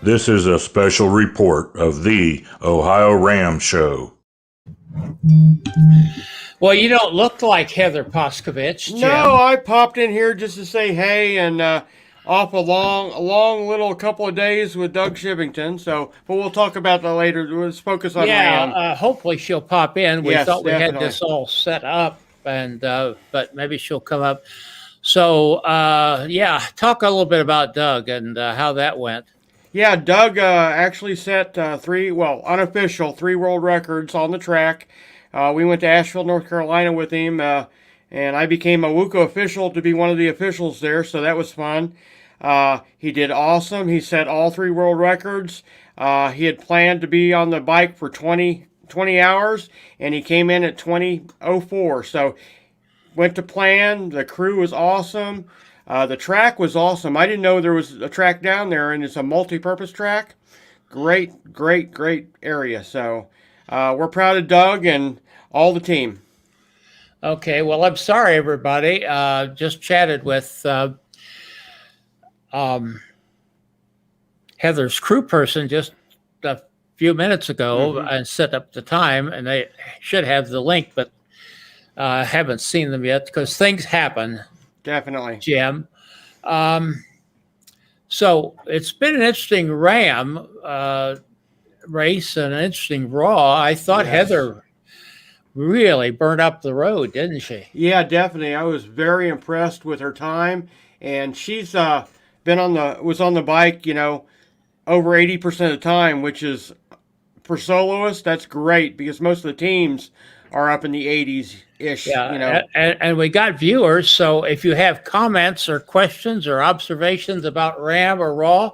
This is a special report of the Ohio Ram Show. Well, you don't look like Heather Poskevich, Jim. No, I popped in here just to say hey and off a long little couple of days with Doug Shivington. So, but we'll talk about that later. Let's focus on Ram. Hopefully she'll pop in. We Yes, thought we definitely. had this all set up, and but maybe she'll come up. So, talk a little bit about Doug and how that went. Yeah, Doug actually set unofficial 3 world records on the track. We went to Asheville, North Carolina with him, and I became a WUCO official to be one of the officials there, so that was fun. He did awesome. He set all 3 world records. He had planned to be on the bike for 20 hours, and he came in at 20:04. So went to plan. The crew was awesome. The track was awesome. I didn't know there was a track down there, and it's a multi-purpose track. Great area. So we're proud of Doug and all the team. Okay, well, I'm sorry, everybody. Just chatted with Heather's crew person just a few minutes ago and set up the time, and they should have the link, but I haven't seen them yet because things happen. Definitely. Jim. So it's been an interesting Ram race and an interesting Raw. I thought Heather really burned up the road, didn't she? Yeah, definitely. I was very impressed with her time, and she's was on the bike, over 80% of the time, which is for soloists, that's great because most of the teams are up in the 80s-ish. And we got viewers, so if you have comments or questions or observations about Ram or Raw,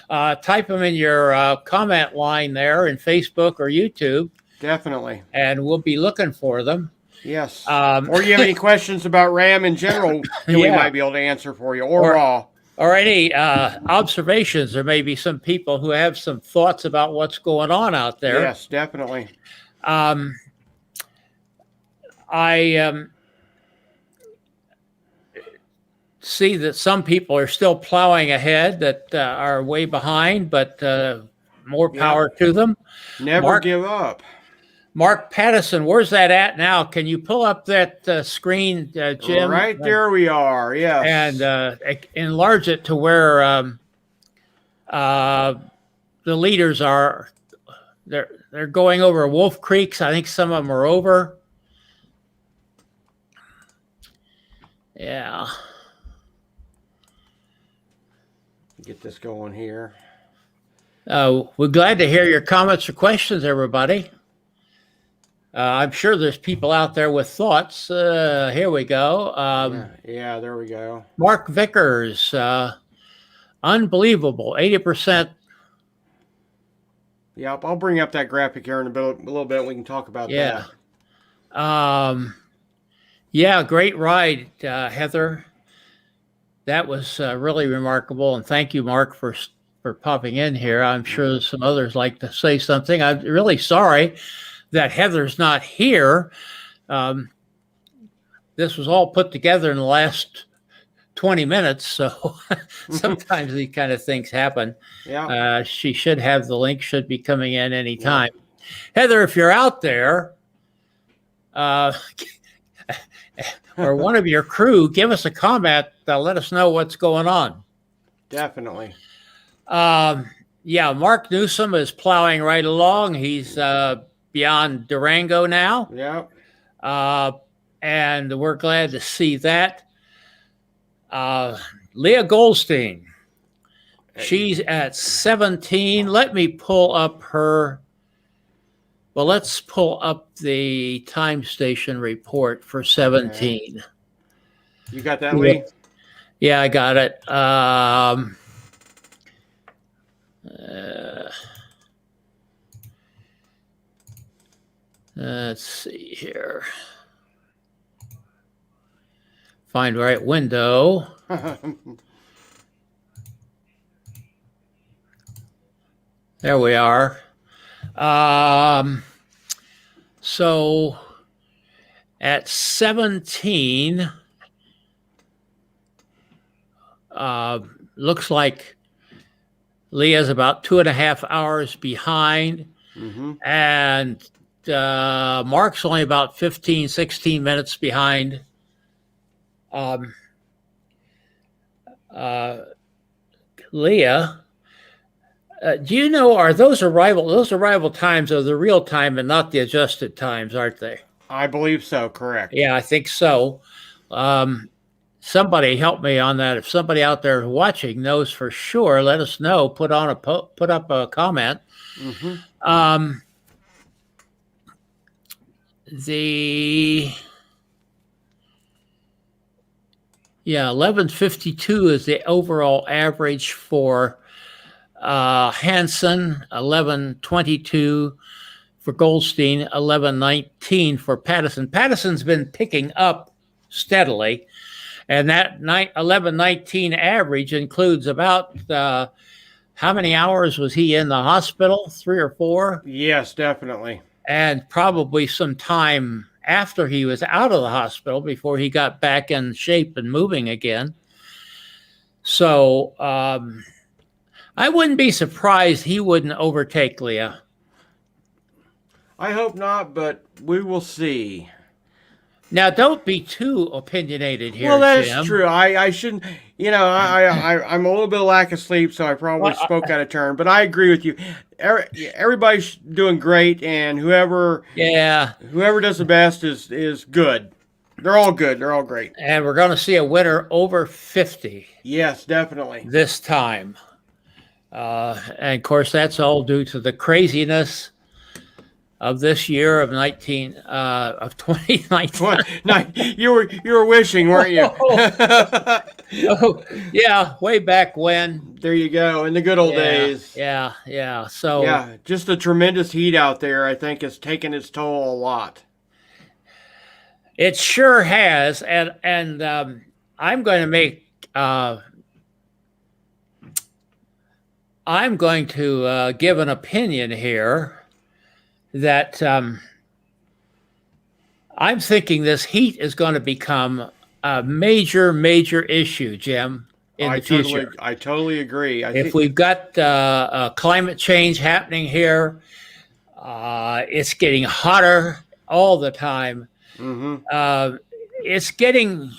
type them in your comment line there in Facebook or YouTube. Definitely. And we'll be looking for them. Yes. Or you have any questions about Ram in general that we might be able to answer for you, or Raw. Or any observations. There may be some people who have some thoughts about what's going on out there. Yes, definitely. I see that some people are still plowing ahead that are way behind, but more power to them. Never give up. Mark Pattison, where's that at now? Can you pull up that screen, Jim? Right there we are, yes. And enlarge it to where the leaders are. They're going over Wolf Creeks. I think some of them are over. Yeah. Get this going here. We're glad to hear your comments or questions, everybody. I'm sure there's people out there with thoughts. Here we go. Yeah, there we go. Mark Vickers, unbelievable, 80%. Yeah, I'll bring up that graphic here in a little bit. We can talk about that. Great ride, Heather. That was really remarkable, and thank you, Mark, for popping in here. I'm sure some others like to say something. I'm really sorry that Heather's not here. This was all put together in the last 20 minutes, so sometimes these kind of things happen. Yeah. She should have the link, should be coming in anytime. Yeah. Heather, if you're out there, or one of your crew, give us a comment. Let us know what's going on. Definitely. Mark Newsom is plowing right along. He's beyond Durango now. Yeah. And we're glad to see that. Leah Goldstein, she's at 17. Let me pull up her. Well, let's pull up the time station report for 17. Okay. You got that, Lee? Yeah, I got it. Let's see here. Find right window. There we are. So at 17, looks like Leah's about 2.5 hours behind. Mm-hmm. And Mark's only about 15, 16 minutes behind. Leah, do you know, are those arrival times are the real time and not the adjusted times, aren't they? I believe so. Correct. Yeah, I think so. Somebody help me on that. If somebody out there watching knows for sure, let us know. Put up a comment. Mm-hmm. The 11:52 is the overall average for Hansen, 11:22 for Goldstein, 11:19 for Pattison. Pattison's been picking up steadily, and that 11:19 average includes about how many hours was he in the hospital? 3 or 4? Yes, definitely. And probably some time after he was out of the hospital before he got back in shape and moving again. So I wouldn't be surprised he wouldn't overtake Leah. I hope not, but we will see. Now, don't be too opinionated here, Well, that's Jim. true. I shouldn't. I'm a little bit of lack of sleep, so I probably spoke out of turn. But I agree with you. Everybody's doing great, and whoever does the best is good. They're all good. They're all great. And we're going to see a winner over 50. Yes, definitely. This time. And of course, that's all due to the craziness of this year of 2019. You were wishing, weren't you? Oh, yeah, way back when. There you go, in the good old days. Yeah. So yeah, just the tremendous heat out there, I think, has taken its toll a lot. It sure has, and I'm going to make. I'm going to give an opinion here that I'm thinking this heat is going to become a major issue, Jim, in the future. I totally agree. If we've got climate change happening here, it's getting hotter all the time. Mm-hmm. It's getting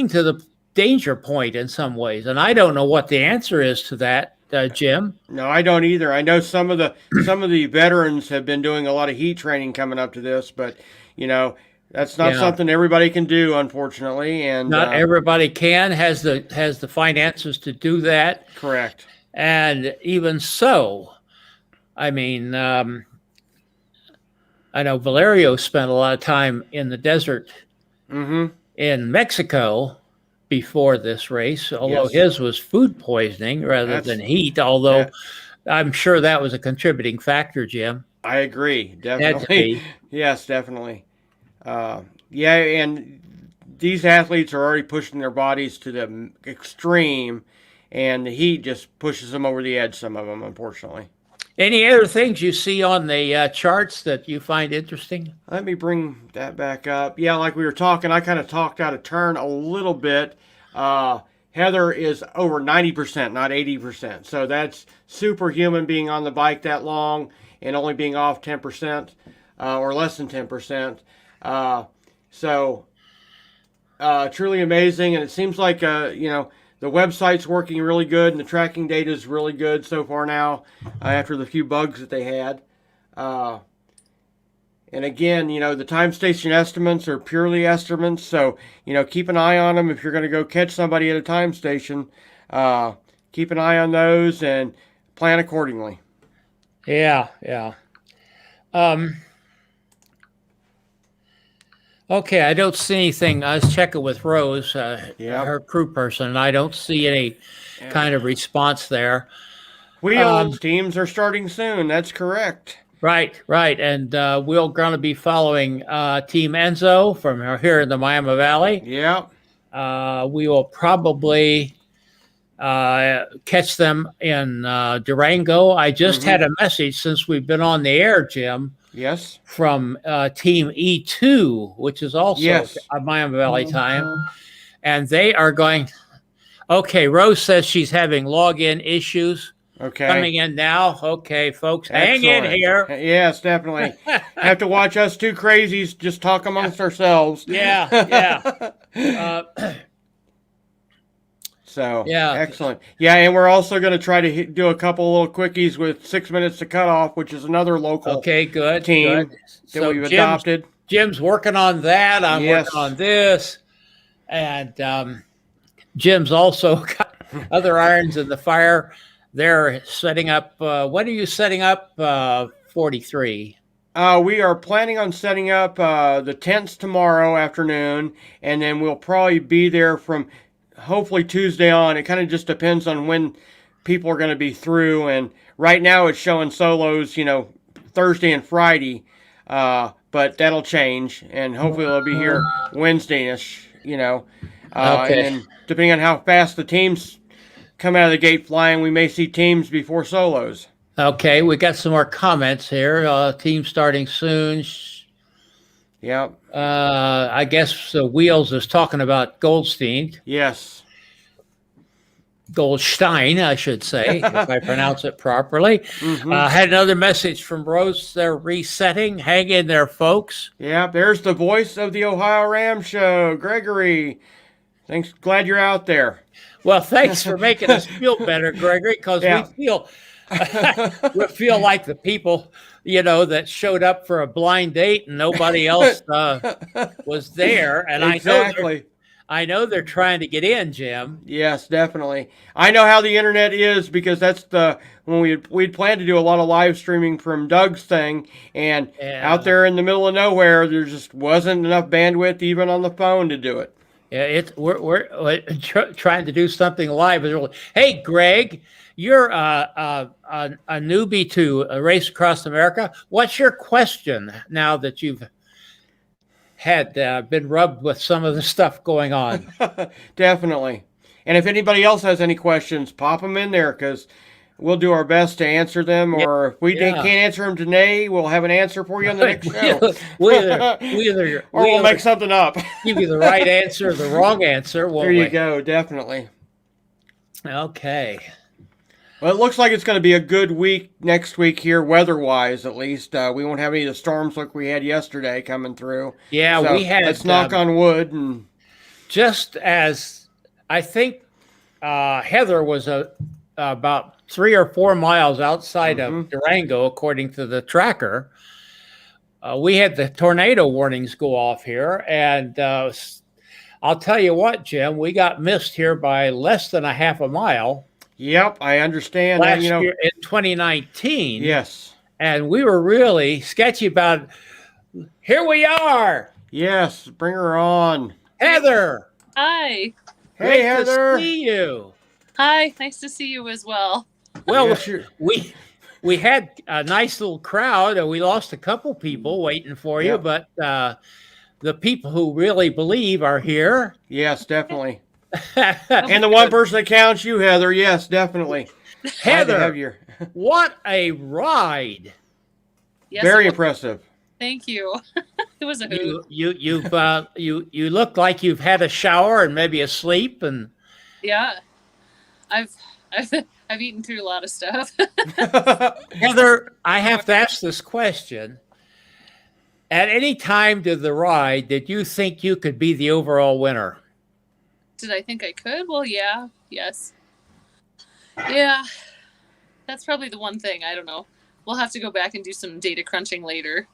to the danger point in some ways, and I don't know what the answer is to that, Jim. No, I don't either. I know some of the veterans have been doing a lot of heat training coming up to this, but that's not something everybody can do, unfortunately. And not everybody has the finances to do that. Correct. And even so, I mean, I know Valerio spent a lot of time in the desert in Mexico before this race, although his was food poisoning rather than heat, although I'm sure that was a contributing factor, Jim. I agree, definitely. Yes, definitely. And these athletes are already pushing their bodies to the extreme, and the heat just pushes them over the edge, some of them, unfortunately. Any other things you see on the charts that you find interesting? Let me bring that back up. Yeah, like we were talking, I kind of talked out of turn a little bit. Heather is over 90%, not 80%. So that's superhuman, being on the bike that long and only being off 10% or less than 10%. Truly amazing. And it seems like, the website's working really good, and the tracking data is really good so far now after the few bugs that they had. And again, the time station estimates are purely estimates, so, keep an eye on them. If you're going to go catch somebody at a time station, keep an eye on those and plan accordingly. Yeah. Okay, I don't see anything. I was checking with Rose, her crew person, and I don't see any kind of response there. Wheels teams are starting soon. That's correct. Right. And we're going to be following Team Enzo from here in the Miami Valley. Yeah. We will probably catch them in Durango. I just had a message since we've been on the air, Jim. Yes. From Team E2, which is also a Miami Valley time. And they are going, Okay, Rose says she's having login issues. Okay. Coming in now. Okay, folks, hang in Excellent. here. Yes, definitely. Have to watch us two crazies just talk amongst ourselves. Yeah. So, Yeah. excellent. Yeah, and we're also going to try to do a couple little quickies with 6 minutes to cut off, which is another local Okay, good. team Good. that we've adopted. Jim's working on that. I'm Yes. working on this. And Jim's also got other irons in the fire. They're setting up. When are you setting up 43? We are planning on setting up the tents tomorrow afternoon, and then we'll probably be there from hopefully Tuesday on. It kind of just depends on when people are going to be through. And right now it's showing solos, Thursday and Friday, but that'll change, and hopefully they'll be here Wednesday-ish, Okay. And then depending on how fast the teams come out of the gate flying, we may see teams before solos. Okay, we got some more comments here. Team starting soon. Yep. I guess Wheels is talking about Goldstein. Yes. Goldstein, I should say, if I pronounce it properly. Had another message from Rose. They're resetting. Hang in there, folks. Yeah, there's the voice of the Ohio Ram Show, Gregory. Thanks. Glad you're out there. Well, thanks for making us feel better, Gregory, because we feel like the people, that showed up for a blind date and nobody else was there. And exactly. I know they're trying to get in, Jim. Yes, definitely. I know how the internet is, because that's when we'd planned to do a lot of live streaming from Doug's thing, and out there in the middle of nowhere, there just wasn't enough bandwidth even on the phone to do it. Yeah, we're trying to do something live. Hey, Greg, you're a newbie to a Race Across America. What's your question now that you've had been rubbed with some of the stuff going on? Definitely. And if anybody else has any questions, pop them in there, because we'll do our best to answer them. Or if we can't answer them today, we'll have an answer for you on the next show. We'll make something up. Give you the right answer or the wrong answer. There you go. Definitely. Okay. Well, it looks like it's going to be a good week next week here, weather-wise at least. We won't have any of the storms like we had yesterday coming through. Yeah, so we had. Let's knock on wood. And just as I think Heather was about 3 or 4 miles outside of Durango, according to the tracker, we had the tornado warnings go off here. And I'll tell you what, Jim, we got missed here by less than a half a mile. Yep, I understand. Last year in 2019. Yes. And we were really sketchy about, here we are. Yes, bring her on. Heather. Hi. Hey, Heather. To see you. Hi, nice to see you as well. Well, we had a nice little crowd, and we lost a couple people waiting for you, but the people who really believe are here. Yes, definitely. And the one person that counts, you, Heather. Yes, definitely. Heather, what a ride! Yes, very impressive. Thank you. It was a hoot. You look like you've had a shower and maybe a sleep, and yeah, I've eaten through a lot of stuff. Heather, I have to ask this question. At any time to the ride, did you think you could be the overall winner? Did I think I could? Well, yeah. Yes. Yeah. That's probably the one thing. I don't know. We'll have to go back and do some data crunching later.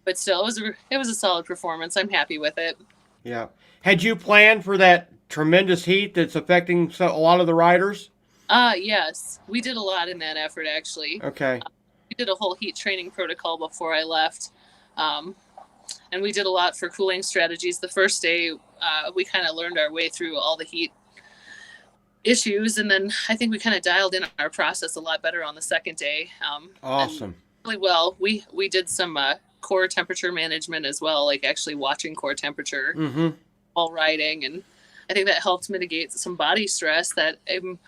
But still, it was a solid performance. I'm happy with it. Yeah. Had you planned for that tremendous heat that's affecting a lot of the riders? Yes. We did a lot in that effort, actually. Okay. We did a whole heat training protocol before I left. And we did a lot for cooling strategies. The first day, we kind of learned our way through all the heat issues. And then I think we kind of dialed in our process a lot better on the second day. Awesome. Really well. We did some core temperature management as well, like actually watching core temperature while riding. And I think that helped mitigate some body stress that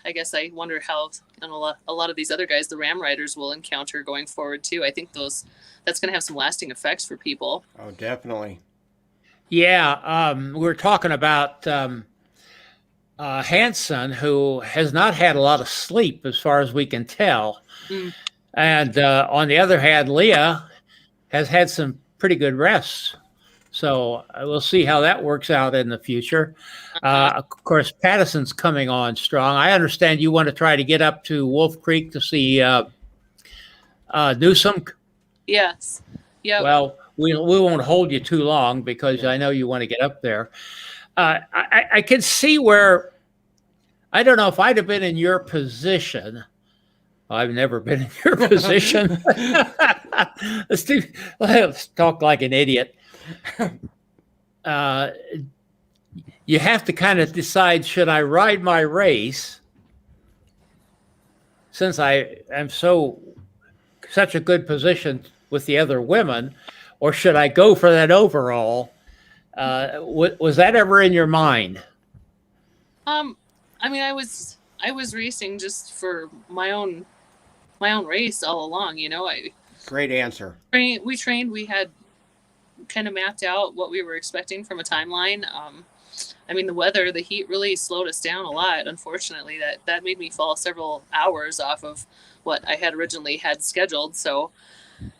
I guess I wonder how a lot of these other guys, the Ram riders, will encounter going forward too. I think that's going to have some lasting effects for people. Oh, definitely. Yeah, we're talking about Hanson, who has not had a lot of sleep as far as we can tell. Mm. And on the other hand, Leah has had some pretty good rests. So we'll see how that works out in the future. Of course, Patterson's coming on strong. I understand you want to try to get up to Wolf Creek to see Newsom. Yes. Yeah. Well, we won't hold you too long because I know you want to get up there. I can see where, I don't know if I'd have been in your position. I've never been in your position. Let's talk like an idiot. You have to kind of decide, should I ride my race since I am such a good position with the other women, or should I go for that overall? Was that ever in your mind? I mean, I was racing just for my own race all along. Great answer. We trained. We had kind of mapped out what we were expecting from a timeline. I mean, the heat really slowed us down a lot. Unfortunately, that made me fall several hours off of what I had originally had scheduled. So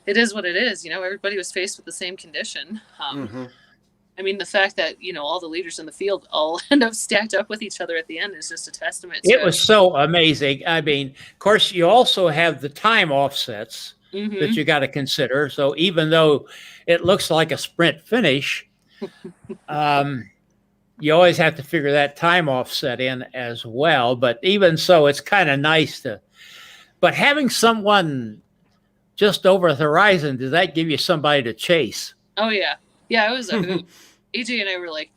it is what it is. Everybody was faced with the same condition. I mean, the fact that, all the leaders in the field all end up stacked up with each other at the end is just a testament to it. Was so amazing. I mean, of course, you also have the time offsets that you got to consider. So even though it looks like a sprint finish, you always have to figure that time offset in as well. But even so, it's kind of nice but having someone just over the horizon, does that give you somebody to chase? Oh, yeah. Yeah, it was AJ and I were like,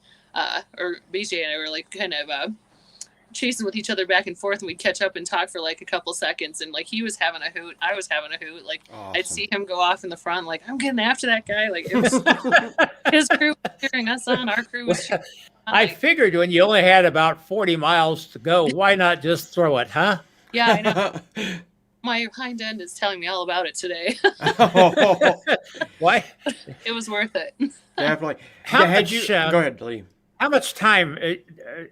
or BJ and I were like kind of chasing with each other back and forth, and we'd catch up and talk for like a couple seconds, and like he was having a hoot, I was having a hoot. Like awesome. I'd see him go off in the front, like I'm getting after that guy. Like it was his crew was cheering us on, our crew was cheering us on. I figured when you only had about 40 miles to go, why not just throw it, huh? Yeah, I know. My hind end is telling me all about it today. Why? It was worth it. Definitely. Go ahead, Lee. How much time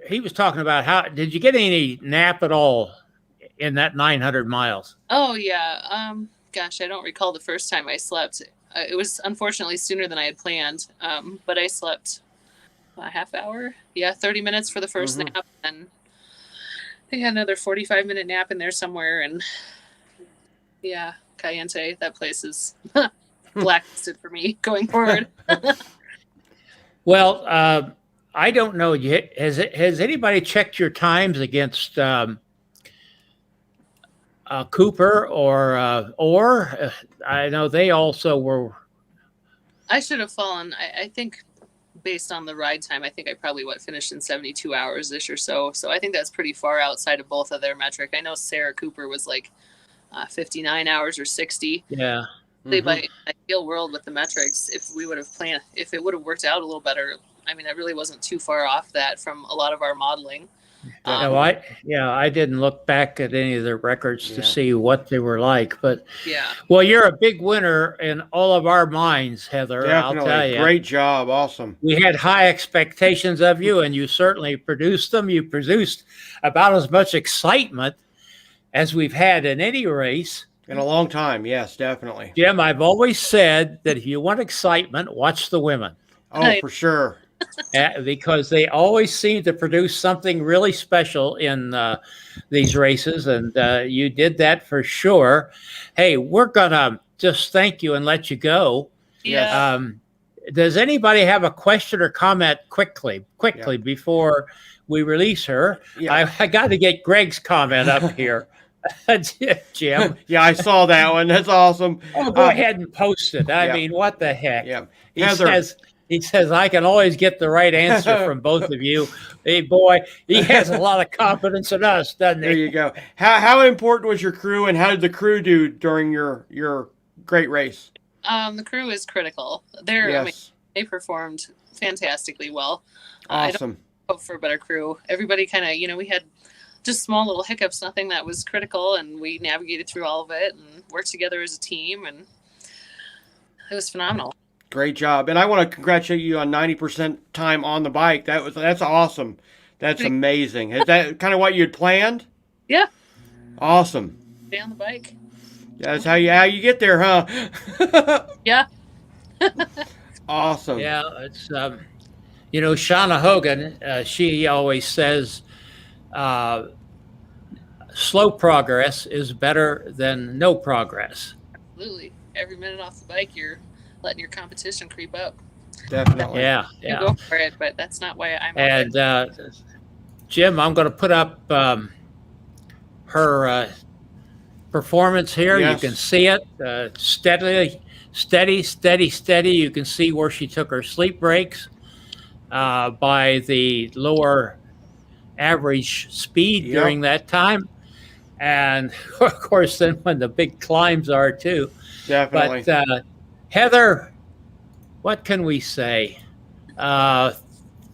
he was talking about? How did you get any nap at all in that 900 miles? Oh yeah. Gosh, I don't recall the first time I slept. It was unfortunately sooner than I had planned. But I slept a half hour. Yeah, 30 minutes for the first nap, and I had another 45-minute nap in there somewhere, and. Yeah, Cayente, that place is blacklisted for me going forward. Well, I don't know. Has anybody checked your times against Cooper or I know they also were. I should have fallen. I think based on the ride time, I think I probably finished in 72 hours-ish or so. So I think that's pretty far outside of both of their metric. I know Sarah Cooper was like 59 hours or 60. Yeah. By ideal world with the metrics, if it would have worked out a little better, I mean, I really wasn't too far off that from a lot of our modeling. I didn't look back at any of the records to see what they were like, but well, you're a big winner in all of our minds, Heather. Definitely. I'll tell you. Great job. Awesome. We had high expectations of you, and you certainly produced them. You produced about as much excitement as we've had in any race. In a long time, yes, definitely. Jim, I've always said that if you want excitement, watch the women. Oh, for sure. Because they always seem to produce something really special in these races, and you did that for sure. Hey, we're going to just thank you and let you go. Yeah. Does anybody have a question or comment quickly before we release her? Yeah. I got to get Greg's comment up here. Jim. Yeah, I saw that one. That's awesome. Oh, go ahead and post it. I mean, what the heck? Yeah. He says, I can always get the right answer from both of you. Hey, boy, he has a lot of confidence in us, doesn't he? There you go. How important was your crew, and how did the crew do during your great race? The crew is critical. I mean, they performed fantastically well. Awesome. I don't hope for a better crew. Everybody kind of, we had just small little hiccups, nothing that was critical, and we navigated through all of it and worked together as a team, and it was phenomenal. Great job. And I want to congratulate you on 90% time on the bike. That's awesome. That's amazing. Is that kind of what you'd planned? Yeah. Awesome. Stay on the bike. That's how you get there, huh? Yeah. Awesome. Yeah, it's Shauna Hogan. She always says, "Slow progress is better than no progress." Absolutely. Every minute off the bike, you're letting your competition creep up. Definitely. Yeah, You yeah. go for it, but that's not why I'm. And Jim, I'm going to put up her performance here. Yes. You can see it steady. You can see where she took her sleep breaks by the lower average speed during that time. And of course, then when the big climbs are too. Definitely. But Heather, what can we say?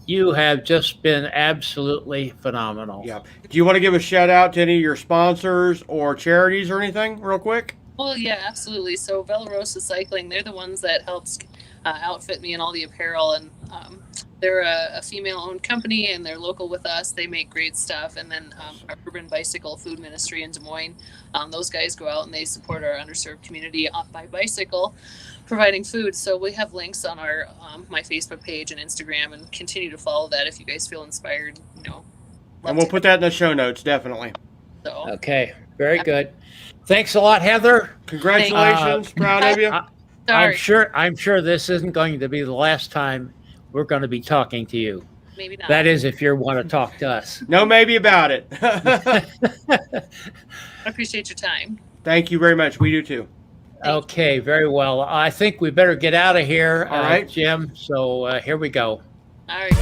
You have just been absolutely phenomenal. Yeah. Do you want to give a shout out to any of your sponsors or charities or anything, real quick? Well, yeah, absolutely. So Velarosa Cycling, they're the ones that helps outfit me in all the apparel, and they're a female-owned company, and they're local with us. They make great stuff. And then our Urban Bicycle Food Ministry in Des Moines, those guys go out and they support our underserved community by bicycle, providing food. So we have links on our my Facebook page and Instagram, and continue to follow that if you guys feel inspired. And we'll put that in the show notes, definitely. So Okay, very good. Thanks a lot, Heather. Congratulations. Proud of you. I'm sure this isn't going to be the last time we're going to be talking to you. Maybe not. That is, if you want to talk to us. No maybe about it. I appreciate your time. Thank you very much. We do too. Okay, very well. I think we better get out of here, All right. Jim. So here we go. All right.